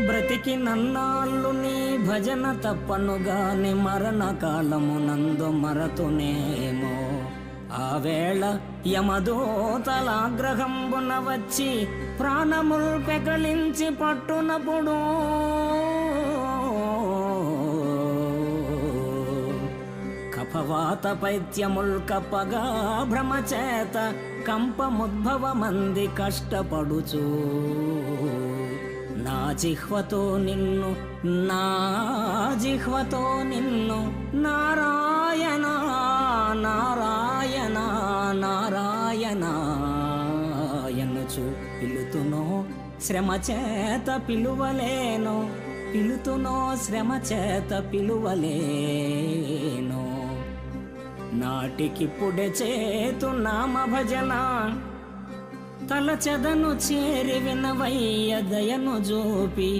బ్రతికి నన్నాళ్ళు నీ భజన తప్పనుగాని మరణ కాలమునందు మరతునేమో. ఆ వేళ యమదూతలాగ్రహంబున వచ్చి ప్రాణముల్ పెకలించి పట్టునప్పుడు కఫవాత పైత్యముల్ కప్పగా భ్రమచేత కంపముద్భవమంది కష్టపడుచు నా జిహ్వతో నిన్ను నారాయణ నారాయణ నారాయణ ఎన్నుచు పిలుతునో శ్రమ చేత పిలువలేను, పిలుతునో శ్రమ చేత పిలువలేను. నాటికిప్పుడే చేతు నామ భజన తలచెదను చేరి వినవయ్య దయను జూపి.